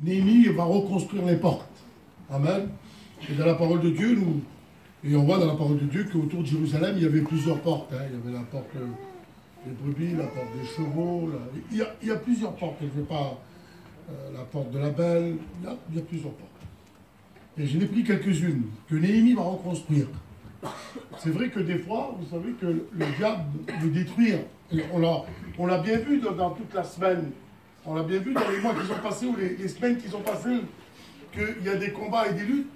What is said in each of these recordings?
Néhémie va reconstruire les portes. Amen. Et dans la parole de Dieu, et on voit dans la parole de Dieu qu'autour de Jérusalem, il y avait plusieurs portes. Hein. Il y avait la porte des brebis, la porte des chevaux. Il y a plusieurs portes. Je ne veux pas la porte de la belle. Il y a plusieurs portes. Et je n'ai pris quelques-unes que Néhémie va reconstruire. C'est vrai que des fois, vous savez que le diable veut détruire. Et on l'a bien vu dans toute la semaine. On l'a bien vu dans les mois qui sont passés ou les semaines qui sont passées, qu'il y a des combats et des luttes.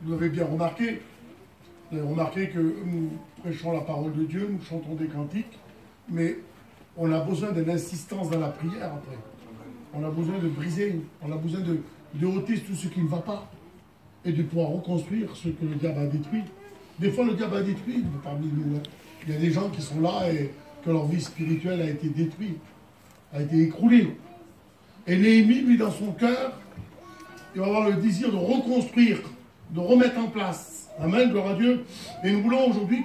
Vous avez bien remarqué. Vous avez remarqué que nous prêchons la parole de Dieu, nous chantons des cantiques, mais on a besoin d'une insistance dans la prière après. On a besoin de briser, on a besoin de ôter tout ce qui ne va pas et de pouvoir reconstruire ce que le diable a détruit. Des fois, le diable a détruit parmi nous. Hein. Il y a des gens qui sont là et que leur vie spirituelle a été détruite, a été écroulée. Et Néhémie, lui, dans son cœur, il va avoir le désir de reconstruire, de remettre en place. Amen, gloire à Dieu. Et nous voulons aujourd'hui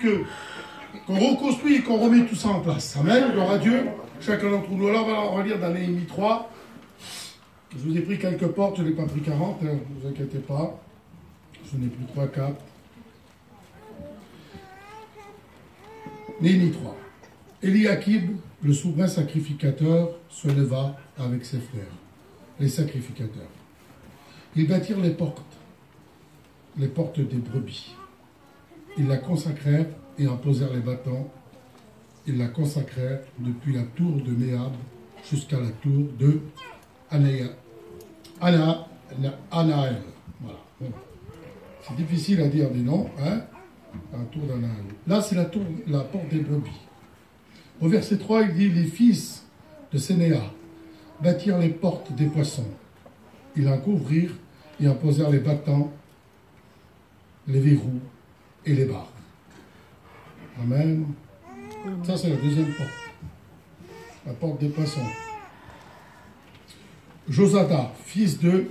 qu'on reconstruit et qu'on remet tout ça en place. Amen, gloire à Dieu. Chacun d'entre nous. Alors, on va lire dans Néhémie 3. Je vous ai pris quelques portes, je n'ai pas pris 40, hein, ne vous inquiétez pas. Je n'ai plus 3, 4. Néhémie 3. Eliakim, le souverain sacrificateur, se leva avec ses frères, les sacrificateurs. Ils bâtirent les portes des brebis. Ils la consacrèrent et en posèrent les battants. Ils la consacrèrent depuis la tour de Méab jusqu'à la tour de Anaël. Voilà. C'est difficile à dire des noms, hein? La tour d'Anaël. Là, c'est la porte des brebis. Au verset 3, il dit, les fils de Sénéa bâtirent les portes des poissons. Ils en couvrirent et en posèrent les battants, les verrous et les barres. Amen. Ça, c'est la deuxième porte. La porte des poissons. Josada, fils de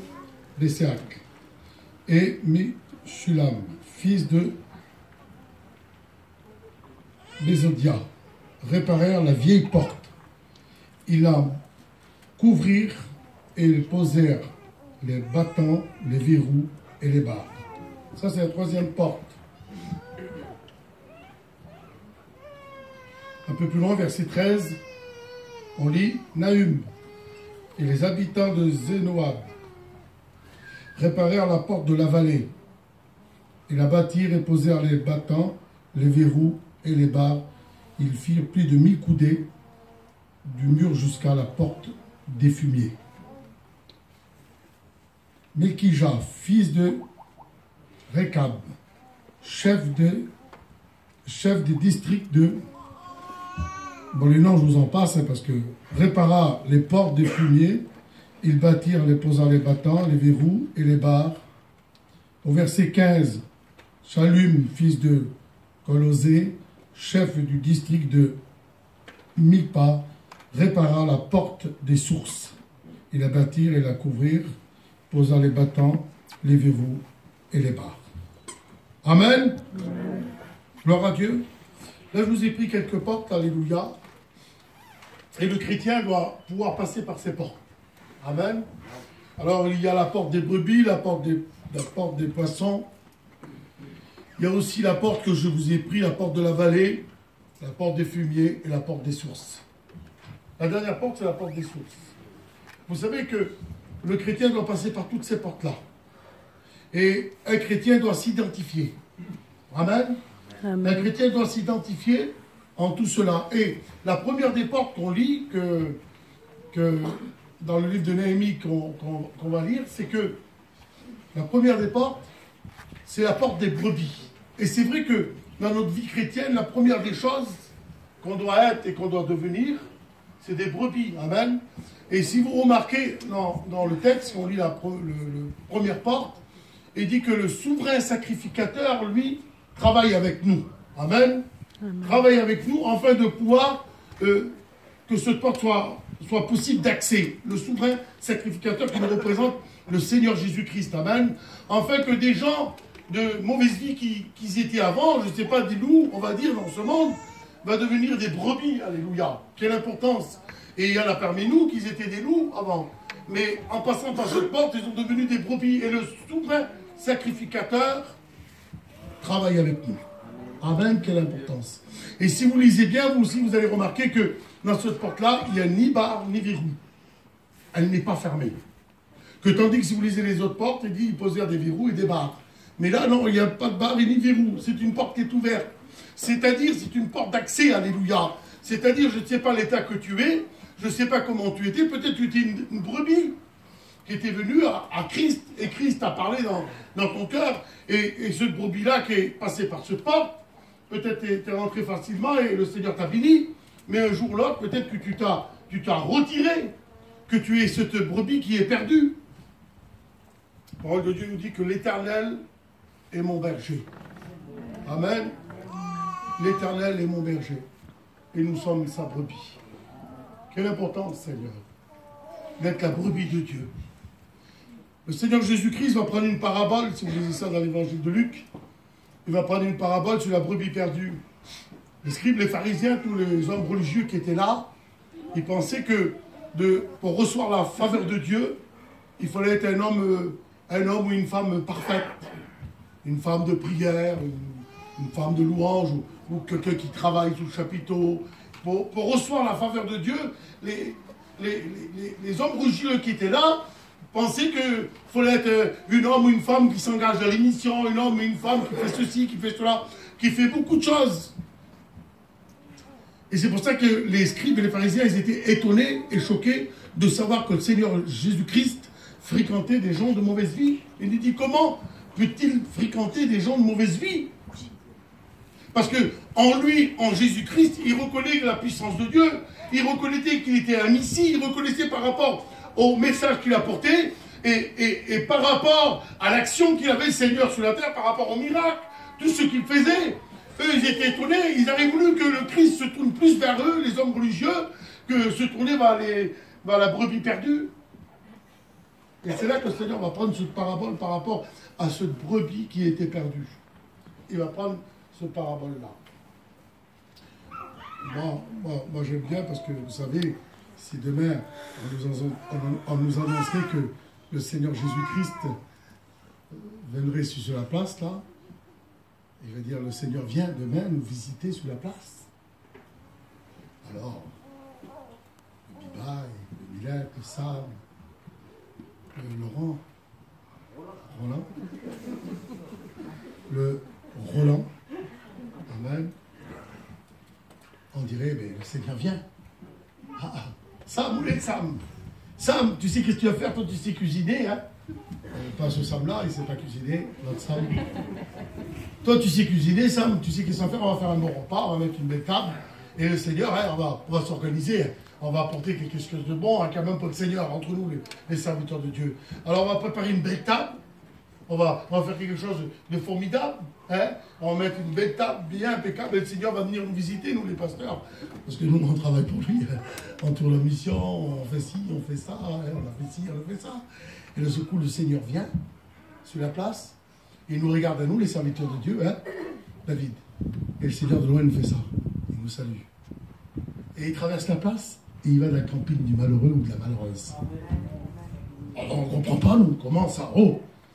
Besséac, et Meshulam, fils de Bézodia, réparèrent la vieille porte. Ils la couvrirent et ils posèrent les battants, les verrous et les barres. Ça, c'est la troisième porte. Un peu plus loin, verset 13, on lit Nahum et les habitants de Zénoab réparèrent la porte de la vallée. Ils la bâtirent et posèrent les battants, les verrous et les barres. Ils firent plus de 1000 coudées du mur jusqu'à la porte des fumiers. Melkija, fils de Rekab, chef du district de... Bon, les noms, je vous en passe, hein, parce que répara les portes des fumiers, ils bâtirent, les posant les battants, les verrous et les barres. Au verset 15, Shalum, fils de Colosé, chef du district de Milpa, répara la porte des sources. Ils la bâtirent et la couvrirent, posant les battants, les verrous et les barres. Amen. Amen. Gloire à Dieu. Là, je vous ai pris quelques portes, alléluia. Et le chrétien doit pouvoir passer par ces portes. Amen. Alors, il y a la porte des brebis, la porte des poissons. Il y a aussi la porte que je vous ai pris, la porte de la vallée, la porte des fumiers et la porte des sources. La dernière porte, c'est la porte des sources. Vous savez que le chrétien doit passer par toutes ces portes-là. Et un chrétien doit s'identifier. Amen. Amen. Un chrétien doit s'identifier en tout cela. Et la première des portes qu'on lit, que dans le livre de Néhémie qu'on va lire, c'est que la première des portes, c'est la porte des brebis. Et c'est vrai que dans notre vie chrétienne, la première des choses qu'on doit être et qu'on doit devenir, c'est des brebis. Amen. Et si vous remarquez dans le texte, on lit la première porte, il dit que le souverain sacrificateur, lui, travaille avec nous. Amen. Amen. Travaille avec nous afin de pouvoir que cette porte soit possible d'accès. Le souverain sacrificateur qui nous représente le Seigneur Jésus-Christ. Amen. Afin que des gens de mauvaise vie qu'ils étaient avant, je ne sais pas, des loups, on va dire, dans ce monde, va devenir des brebis. Alléluia. Quelle importance. Et il y en a parmi nous qui étaient des loups avant. mais en passant par cette porte, ils sont devenus des brebis. Et le souverain sacrificateur travaille avec nous. Amen, quelle importance. Et si vous lisez bien, vous aussi, vous allez remarquer que dans cette porte-là, il n'y a ni barre, ni verrou. Elle n'est pas fermée. Que tandis que si vous lisez les autres portes, il dit, il pose des verrous et des barres. Mais là, non, il n'y a pas de barre et ni verrou. C'est une porte qui est ouverte. C'est-à-dire, c'est une porte d'accès, alléluia. C'est-à-dire, je ne sais pas l'état que tu es, je ne sais pas comment tu étais, peut-être tu étais une brebis qui était venue à Christ, et Christ a parlé dans ton cœur, et cette brebis-là qui est passée par cette porte, peut-être tu es rentré facilement et le Seigneur t'a béni, mais un jour ou l'autre, peut-être que tu t'as retiré, que tu es cette brebis qui est perdue. La parole de Dieu nous dit que l'Éternel est mon berger. Amen. L'Éternel est mon berger. Et nous sommes sa brebis. Quelle importance, Seigneur, d'être la brebis de Dieu. Le Seigneur Jésus-Christ va prendre une parabole, si vous lisez ça dans l'évangile de Luc, il va prendre une parabole sur la brebis perdue. Les scribes, les pharisiens, tous les hommes religieux qui étaient là, ils pensaient que pour recevoir la faveur de Dieu, il fallait être un homme ou une femme parfaite, une femme de prière, une femme de louange, ou quelqu'un qui travaille sous le chapiteau. Pour recevoir la faveur de Dieu, les hommes religieux qui étaient là pensaient qu'il fallait être un homme ou une femme qui s'engage dans l'émission, un homme ou une femme qui fait ceci, qui fait cela, qui fait beaucoup de choses. Et c'est pour ça que les scribes et les pharisiens, ils étaient étonnés et choqués de savoir que le Seigneur Jésus-Christ fréquentait des gens de mauvaise vie. Il lui dit, comment peut-il fréquenter des gens de mauvaise vie? Parce que en lui, en Jésus-Christ, il reconnaît la puissance de Dieu, il reconnaissait qu'il était un Messie, il reconnaissait par rapport au message qu'il apportait, et par rapport à l'action qu'il avait le Seigneur sur la terre, par rapport au miracle, tout ce qu'il faisait. Eux, ils étaient étonnés, ils auraient voulu que le Christ se tourne plus vers eux, les hommes religieux, que se tourner vers la brebis perdue. Et c'est là que le Seigneur va prendre cette parabole par rapport à cette brebis qui était perdue. Il va prendre cette parabole-là. Moi j'aime bien parce que, vous savez, si demain on nous annoncerait que le Seigneur Jésus-Christ viendrait sur la place, là, il va dire, le Seigneur vient demain nous visiter sur la place. Alors, le Bibaï, le Millet, le Sam, le Roland, amen, on dirait, mais le Seigneur vient. Sam, où est Sam? Sam, tu sais qu'est-ce que tu vas faire? Toi, tu sais cuisiner, hein? Pas ce Sam-là, il ne sait pas cuisiner, notre Sam. Toi, tu sais cuisiner, Sam, tu sais qu'est-ce qu'on va faire? On va faire un bon repas, on va mettre une belle table, et le Seigneur, hein, on va s'organiser, on va apporter quelque chose de bon, hein, quand même pour le Seigneur, entre nous, les serviteurs de Dieu. Alors, on va préparer une belle table, on va faire quelque chose de formidable, hein? On va mettre une belle table bien impeccable, et le Seigneur va venir nous visiter, nous les pasteurs, parce que nous, on travaille pour lui, hein. On tourne la mission, on fait ci, on fait ça, hein, on a fait ci, on a fait ça. Et de ce coup, le Seigneur vient sur la place, et il nous regarde à nous, les serviteurs de Dieu, hein, David. Et le Seigneur de loin nous fait ça, il nous salue. Et il traverse la place, et il va dans la campine du malheureux ou de la malheureuse. On ne comprend pas, nous, comment ça,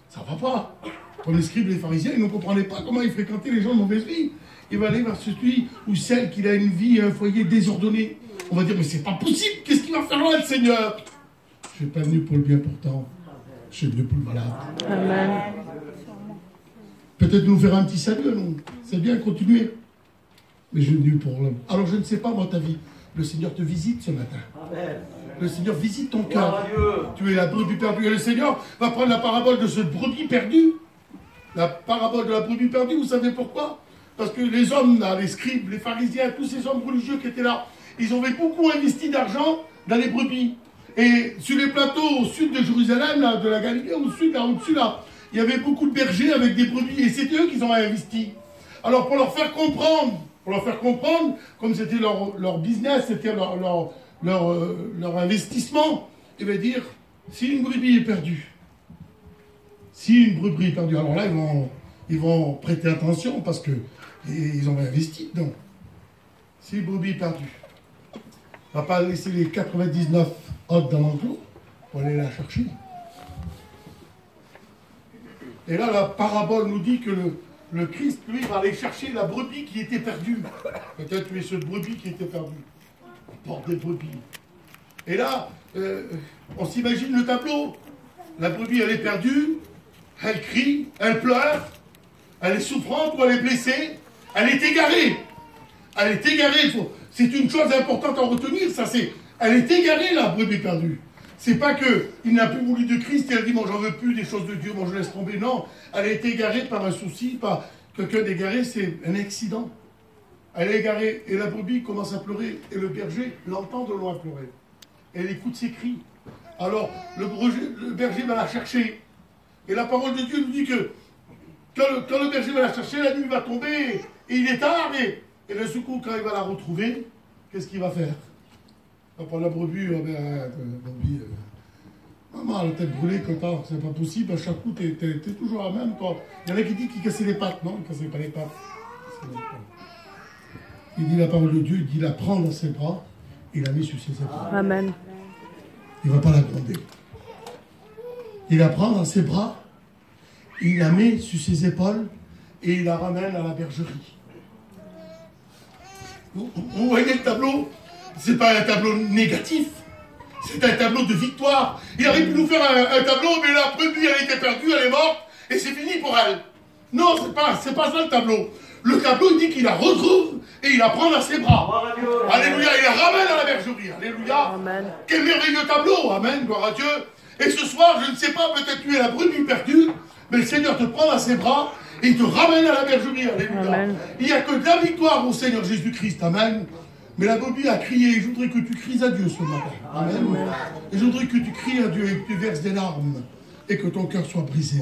ça va pas. Comme les scribes et les pharisiens, ils ne comprenaient pas comment ils fréquentaient les gens de mauvaise vie. Il va aller vers celui ou celle qui a une vie et un foyer désordonné. On va dire, mais c'est pas possible, qu'est-ce qu'il va faire là, le Seigneur? Je ne suis pas venu pour le bien portant, je suis venu pour le malade. Amen. Peut-être nous faire un petit salut, non? C'est bien, continuer. Mais je suis venu pour le... Alors je ne sais pas, moi, ta vie. Le Seigneur te visite ce matin. Amen. Le Seigneur visite ton cœur. Tu es la brebis perdue. Et le Seigneur va prendre la parabole de cette brebis perdue. La parabole de la brebis perdue, vous savez pourquoi? Parce que les hommes, là, les scribes, les pharisiens, tous ces hommes religieux qui étaient là, ils avaient beaucoup investi d'argent dans les brebis. Et sur les plateaux au sud de Jérusalem, là, de la Galilée, au sud, là, au-dessus, là, il y avait beaucoup de bergers avec des brebis. Et c'était eux qui ont investi. Alors pour leur faire comprendre, comme c'était leur business, c'était leur investissement, il va dire, si une brebis est perdue, alors là, ils vont prêter attention parce qu'ils ont investi dedans. Si une brebis est perdue, on ne va pas laisser les 99 autres dans l'enclos, pour aller la chercher. Et là, la parabole nous dit que le Christ, lui, va aller chercher la brebis qui était perdue. Peut-être tu es cette brebis qui était perdue. Il porte des brebis. Et là, on s'imagine le tableau. La brebis, elle est perdue, elle crie, elle pleure, elle est souffrante ou elle est blessée, elle est égarée. Elle est égarée. C'est une chose importante à retenir, ça c'est. Elle est égarée, la brebis perdue. C'est pas qu'il n'a plus voulu de Christ et elle dit, moi j'en veux plus des choses de Dieu, moi je laisse tomber. Non, elle est égarée par un souci, par quelqu'un d'égaré, c'est un accident. Elle est égarée et la brebis commence à pleurer et le berger l'entend de loin pleurer. Elle écoute ses cris. Alors le berger va la chercher. Et la parole de Dieu nous dit que quand le berger va la chercher, la nuit va tomber et il est tard. Et le secours, quand il va la retrouver, qu'est-ce qu'il va faire? Il va prendre la brebis, maman, la tête brûlée, c'est pas possible, à chaque coup, t'es toujours la même, toi. Il y en a qui disent qu'il cassait les pattes, non, il ne cassait pas les pattes. Il dit la parole de Dieu, il dit la prend dans ses bras, il la met sur ses épaules. Amen. Il ne va pas la gronder. Il la prend dans ses bras, il la met sur ses épaules et il la ramène à la bergerie. Vous voyez le tableau? C'est pas un tableau négatif, c'est un tableau de victoire. Il aurait pu nous faire un tableau, mais la brebis, elle était perdue, elle est morte, et c'est fini pour elle. Non, c'est pas ça le tableau. Le tableau, il dit qu'il la retrouve et il la prend dans ses bras. Alléluia, il la ramène à la bergerie. Alléluia. Amen. Quel merveilleux tableau. Amen, gloire à Dieu. Et ce soir, je ne sais pas, peut-être tu es la brebis perdue, mais le Seigneur te prend dans ses bras et il te ramène à la bergerie. Alléluia. Amen. Il n'y a que de la victoire au Seigneur Jésus-Christ. Amen. Mais la brebis a crié, et je voudrais que tu cries à Dieu ce matin. Amen. Et je voudrais que tu cries à Dieu et que tu verses des larmes et que ton cœur soit brisé.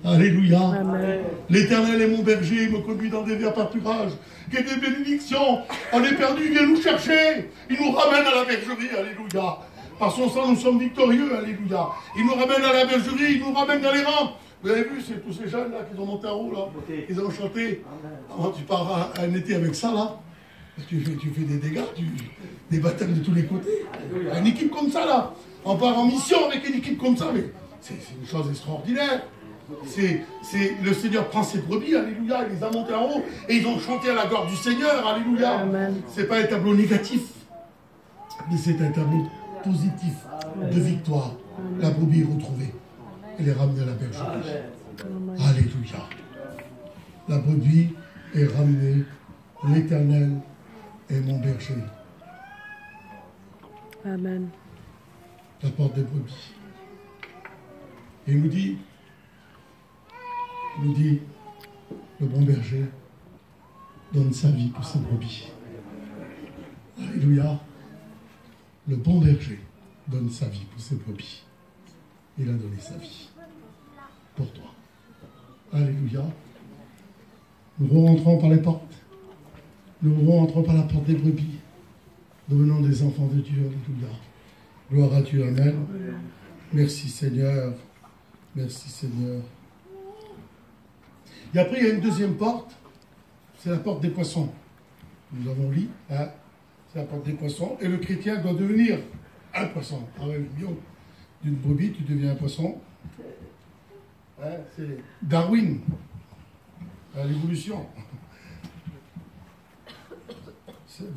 Alléluia. Alléluia. L'Éternel est mon berger, il me conduit dans des verts pâturages. Qu'il y ait des bénédictions. On est perdu, il vient nous chercher. Il nous ramène à la bergerie. Alléluia. Par son sang, nous sommes victorieux. Alléluia. Il nous ramène à la bergerie, il nous ramène dans les rangs. Vous avez vu, c'est tous ces jeunes là qui ont monté en haut là. Ils ont chanté. Oh, tu pars un été avec ça là. Tu fais des dégâts, des batailles de tous les côtés. Une équipe comme ça, là, on part en mission avec une équipe comme ça, mais c'est une chose extraordinaire. Le Seigneur prend ses brebis, alléluia, il les a montés en haut, et ils ont chanté à la gloire du Seigneur, alléluia. C'est pas un tableau négatif, mais c'est un tableau positif de victoire. La brebis est retrouvée, elle est ramenée à la bergerie. Alléluia. La brebis est ramenée, l'Éternel est mon berger. Amen. La porte des brebis. Et il nous dit, le bon berger donne sa vie pour ses brebis. Alléluia. Le bon berger donne sa vie pour ses brebis. Il a donné sa vie pour toi. Alléluia. Nous rentrons par les portes. Nous rentrons par la porte des brebis. Devenons des enfants de Dieu. Alléluia. Gloire à Dieu. Amen. Merci Seigneur. Merci Seigneur. Et après, il y a une deuxième porte. C'est la porte des poissons. Nous avons lu. Hein, c'est la porte des poissons. Et le chrétien doit devenir un poisson. Ah ouais, d'une brebis, tu deviens un poisson. Hein, c'est Darwin. L'évolution.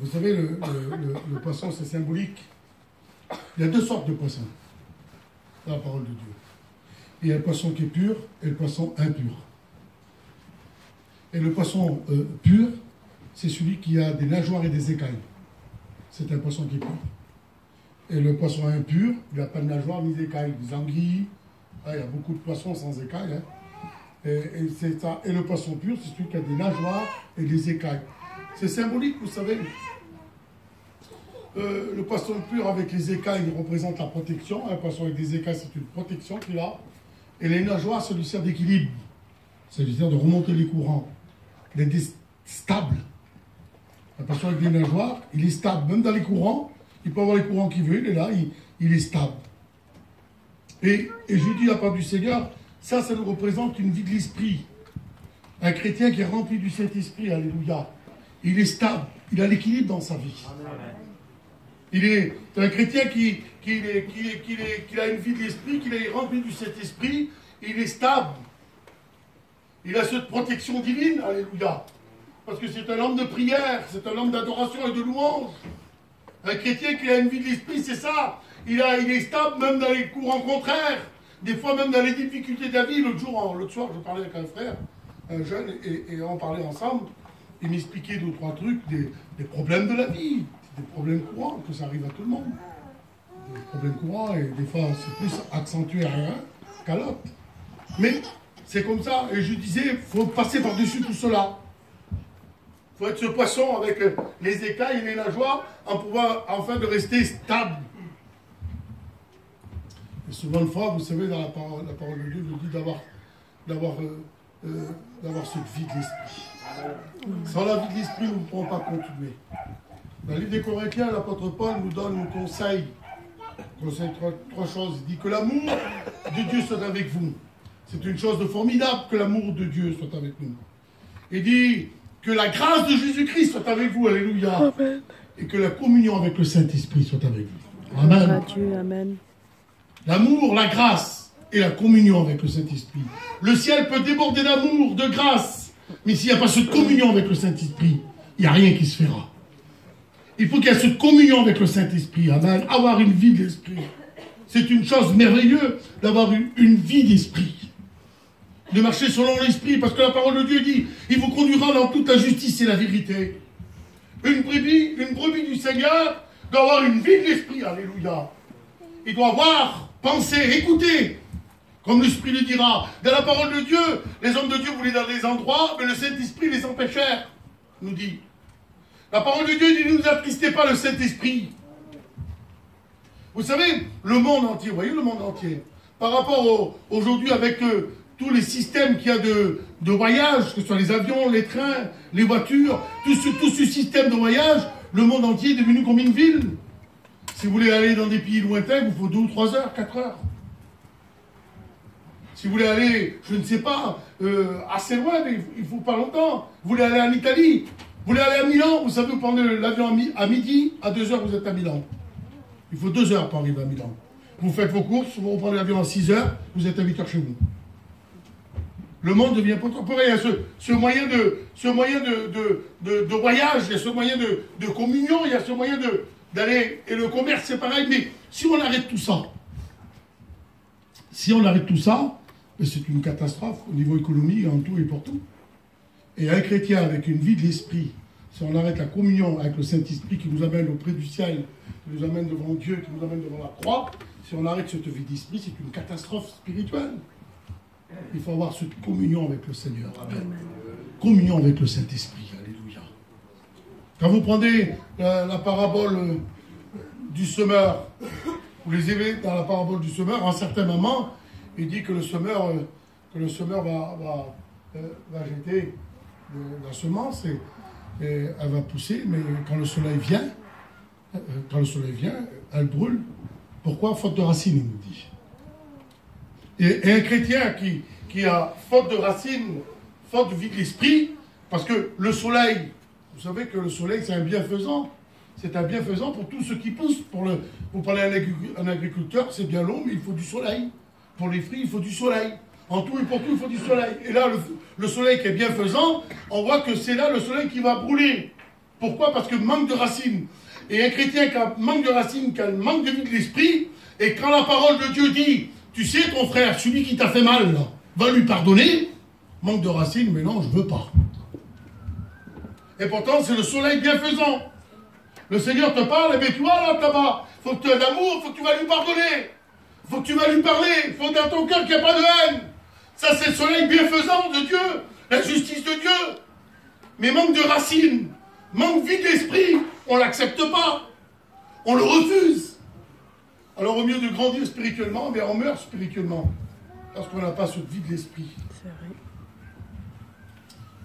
Vous savez, le poisson, c'est symbolique. Il y a deux sortes de poissons. C'est la parole de Dieu. Il y a le poisson qui est pur et le poisson impur. Et le poisson pur, c'est celui qui a des nageoires et des écailles. C'est un poisson qui est pur. Et le poisson impur, il n'a pas de nageoires ni d'écailles. Des anguilles, il y a beaucoup de poissons sans écailles. Hein. Et c'est ça. Et le poisson pur, c'est celui qui a des nageoires et des écailles. C'est symbolique, vous savez. Le poisson pur avec les écailles, il représente la protection. Un poisson avec des écailles, c'est une protection qu'il a. Et les nageoires, ça lui sert d'équilibre. Ça lui sert de remonter les courants. D'être stable. Un poisson avec des nageoires, il est stable. Même dans les courants, il peut avoir les courants qu'il veut, il est là, il est stable. Et je dis la part du Seigneur, ça nous représente une vie de l'esprit. Un chrétien qui est rempli du Saint-Esprit, alléluia. Il est stable, il a l'équilibre dans sa vie. Il est un chrétien qui a une vie de l'esprit, qu'il est rempli du Saint-Esprit, il est stable. Il a cette protection divine, alléluia. Parce que c'est un homme de prière, c'est un homme d'adoration et de louange. Un chrétien qui a une vie de l'esprit, c'est ça. Il est stable même dans les courants contraires. Des fois même dans les difficultés de la vie. L'autre soir, je parlais avec un frère, un jeune, et on parlait ensemble. Il m'expliquait 2 ou 3 trucs, des problèmes de la vie. Des problèmes courants, que ça arrive à tout le monde. Des problèmes courants, et des fois c'est plus accentué à l'un qu'à l'autre. Mais c'est comme ça. Et je disais, il faut passer par-dessus tout cela. Il faut être ce poisson avec les écailles et les nageoires afin de rester stable. Et souvent de fois, vous savez, dans la parole de Dieu, nous dit d'avoir cette vie de l'esprit. Sans la vie de l'esprit, nous ne pourrons pas continuer. Dans le livre des Corinthiens, l'apôtre Paul nous donne un conseil. Trois choses. Il dit que l'amour de Dieu soit avec vous. C'est une chose de formidable que l'amour de Dieu soit avec nous. Il dit que la grâce de Jésus-Christ soit avec vous, alléluia. Amen. Et que la communion avec le Saint-Esprit soit avec vous. Amen. Amen. L'amour, la grâce et la communion avec le Saint-Esprit. Le ciel peut déborder d'amour, de grâce, mais s'il n'y a pas cette communion avec le Saint-Esprit, il n'y a rien qui se fera. Il faut qu'il y ait cette communion avec le Saint-Esprit. Amen. Avoir une vie d'esprit. C'est une chose merveilleuse d'avoir une vie d'esprit. De marcher selon l'esprit, parce que la parole de Dieu dit, il vous conduira dans toute la justice et la vérité. Une brebis du Seigneur doit avoir une vie de l'esprit, alléluia. Il doit voir, penser, écouter, comme l'esprit le dira. Dans la parole de Dieu, les hommes de Dieu voulaient dans des endroits, mais le Saint-Esprit les empêchèrent, nous dit. La parole de Dieu dit, ne nous attristez pas le Saint-Esprit. Vous savez, le monde entier, vous voyez le monde entier, par rapport aujourd'hui avec tous les systèmes qu'il y a de voyage, que ce soit les avions, les trains, les voitures, tout ce système de voyage, le monde entier est devenu comme une ville. Si vous voulez aller dans des pays lointains, il vous faut 2 ou 3 heures, 4 heures. Si vous voulez aller, je ne sais pas, assez loin, mais il ne faut pas longtemps. Vous voulez aller en Italie, vous voulez aller à Milan, vous savez, vous prenez l'avion à midi, à 2 heures, vous êtes à Milan. Il faut 2 heures pour arriver à Milan. Vous faites vos courses, vous reprenez l'avion à 6 heures, vous êtes à 8 heures chez vous. Le monde devient contemporain. Il y a ce moyen de voyage, il y a ce moyen de communion, il y a ce moyen d'aller. Et le commerce, c'est pareil. Mais si on arrête tout ça, c'est une catastrophe au niveau économique, en tout et pour tout. Et un chrétien avec une vie de l'esprit, si on arrête la communion avec le Saint-Esprit qui nous amène auprès du ciel, qui nous amène devant Dieu, qui nous amène devant la croix, si on arrête cette vie d'esprit, c'est une catastrophe spirituelle. Il faut avoir cette communion avec le Seigneur. Amen. Communion avec le Saint-Esprit. Alléluia. Quand vous prenez la parabole du semeur, vous les avez dans la parabole du semeur, à un certain moment, il dit que le semeur va jeter la semence et elle va pousser, mais quand le soleil vient, elle brûle. Pourquoi? Faute de racines, il nous dit. Et un chrétien qui a faute de racines, faute de vie de l'esprit, parce que le soleil, vous savez que le soleil c'est un bienfaisant. C'est un bienfaisant pour tout ce qui pousse. Vous parlez à un agriculteur, c'est bien long, mais il faut du soleil. Pour les fruits, il faut du soleil. En tout et pour tout, il faut du soleil. Et là, le soleil qui est bienfaisant, on voit que c'est là le soleil qui va brûler. Pourquoi? Parce que manque de racines. Et un chrétien qui a manque de racines, qui a manque de vie de l'esprit, et quand la parole de Dieu dit, tu sais, ton frère, celui qui t'a fait mal, là, va lui pardonner, manque de racines, mais non, je ne veux pas. Et pourtant, c'est le soleil bienfaisant. Le Seigneur te parle, mais toi, là, là-bas, il faut que tu aies d'amour, il faut que tu vas lui pardonner. Il faut que tu vas lui parler. Il faut dans ton cœur qu'il n'y ait pas de haine. Ça, c'est le soleil bienfaisant de Dieu, la justice de Dieu. Mais manque de racines, manque de vie d'esprit, on ne l'accepte pas. On le refuse. Alors, au mieux de grandir spirituellement, mais on meurt spirituellement. Parce qu'on n'a pas cette vie de l'esprit. C'est vrai.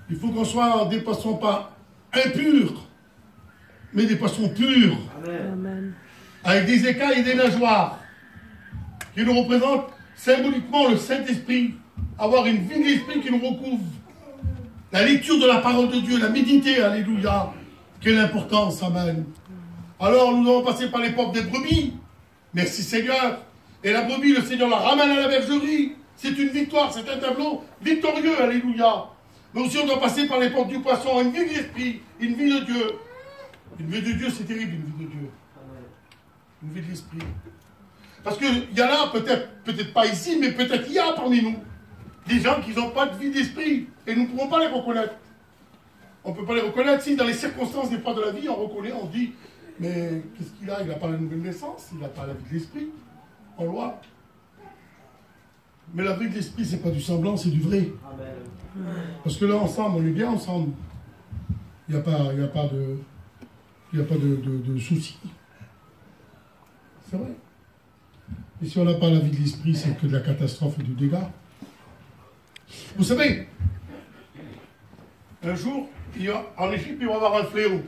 Il faut qu'on soit des poissons pas impurs, mais des poissons purs. Amen. Avec des écailles et des nageoires, qui nous représentent symboliquement le Saint-Esprit. Avoir une vie d'esprit qui nous recouvre. La lecture de la parole de Dieu, la méditer, alléluia. Quelle importance, amen. Alors nous devons passer par l'époque des brebis. Merci Seigneur. Et la brebis, le Seigneur la ramène à la bergerie. C'est une victoire, c'est un tableau victorieux, alléluia. Mais aussi on doit passer par l'époque du poisson, une vie de l'esprit, une vie de Dieu. Une vie de Dieu, c'est terrible, une vie de Dieu. Une vie de l'esprit. Parce qu'il y en a peut-être pas ici, mais peut-être il y a parmi nous des gens qui n'ont pas de vie d'esprit. Et nous ne pouvons pas les reconnaître. On ne peut pas les reconnaître si dans les circonstances des fois de la vie, on reconnaît, on dit, mais qu'est-ce qu'il a? Il n'a pas la nouvelle naissance, il n'a pas la vie de l'esprit. On le voit. Mais la vie de l'esprit, c'est pas du semblant, c'est du vrai. Amen. Parce que là, ensemble, on est bien ensemble. Il n'y a pas de soucis. C'est vrai. Et si on n'a pas la vie de l'esprit, c'est que de la catastrophe et du dégât. Vous savez, un jour, en Égypte, il va y avoir un fléau.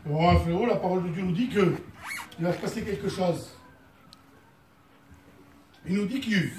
Il va y avoir un fléau, la parole de Dieu nous dit qu'il va se passer quelque chose. Il nous dit qu'il